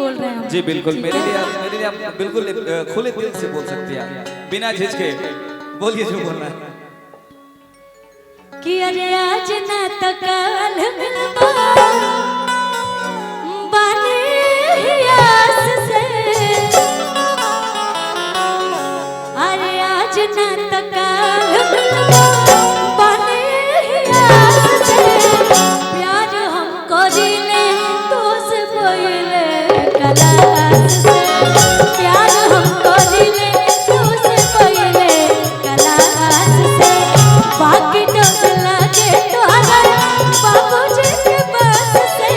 बोल रहे हैं जी बिल्कुल, मेरे लिए आप बिल्कुल खुले दिल से बोल सकते हैं, बिना झिझके बोलिए जो बोलना है। कि अरे आज न तो कल मिलबा बने ही आस से, अरे आज न तो कल मिलबा बने ही आस से, प्यार हमको जीने तो से पहले कलास से, प्यार हमको जीने तो से पहले कलास से, बाकी तो लगे तोहरा बाबूजी के पास से,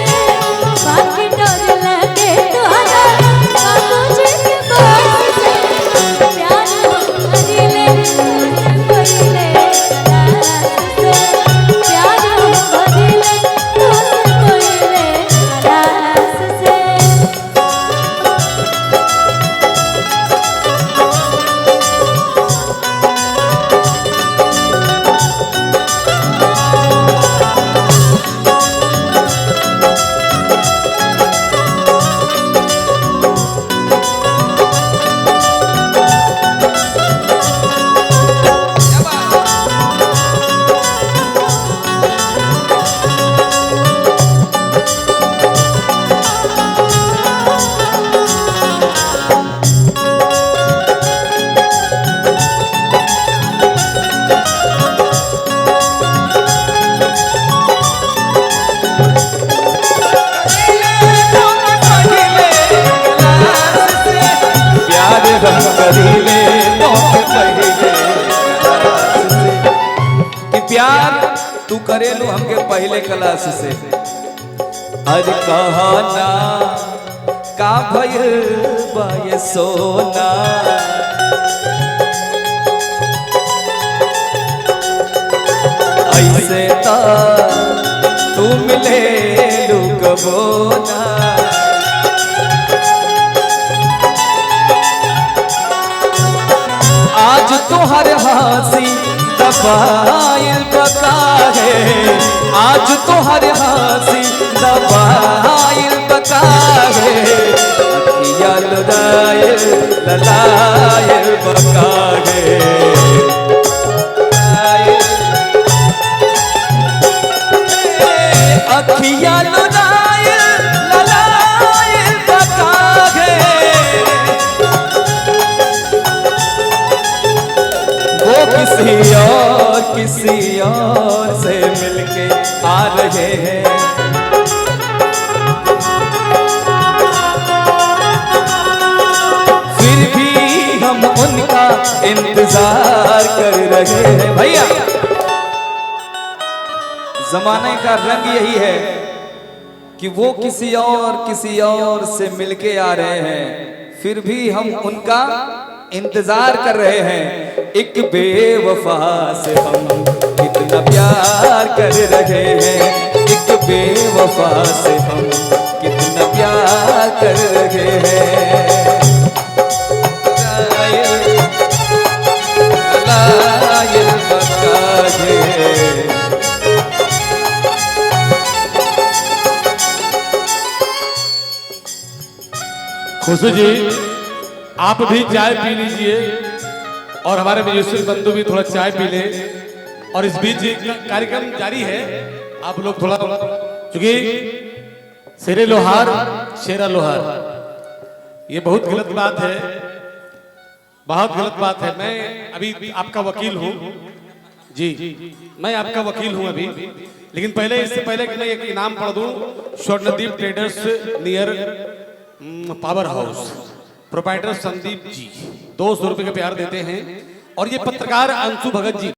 बाकी तो लगे तोहरा बाबूजी के पास से, प्यार हमको जीने तो से पहले कलास से, प्यार हमको जीने तो से पहले कलास से। कि प्यार तू करेलू हमके पहले क्लास से, अरे कहना का भइल बा ये सोना, ऐसे तो तू मिलेलू कबो ना, आज तुहर हंसी दबाइल बका है, आज तुहर हंसी दबाइल बका है, अखिया लुदाइल ललाइल बका है, अखिया लुदाइल ललाइल बका है, वो किसी और से मिलके आ रहे हैं, फिर भी हम उनका इंतजार कर रहे हैं। भैया जमाने का रंग यही है कि वो किसी और से मिलके आ रहे हैं, फिर भी हम उनका इंतजार कर रहे हैं। एक बेवफा से हम कितना प्यार कर रहे हैं, एक बेवफा से हम कितना प्यार कर रहे हैं, लायल बका है। खुशू जी आप भी चाय पी लीजिए और हमारे म्यूजिशियन बंधु भी थोड़ा चाय पी ले, और इस बीच कार्यक्रम जारी है। आप लोग थोड़ा क्योंकि शेरे लोहार शेरा लोहार ये बहुत गलत बात है, बहुत गलत बात है। मैं अभी आपका वकील हूँ जी, मैं आपका वकील हूँ अभी, लेकिन पहले इससे पहले कि मैं एक इनाम पढ़ दूं, स्वर्णदीप ट्रेडर्स नियर power house proprietor Sandeep ji 200 रुपए का प्यार देते हैं, और ये पत्रकार अंशु भगत जी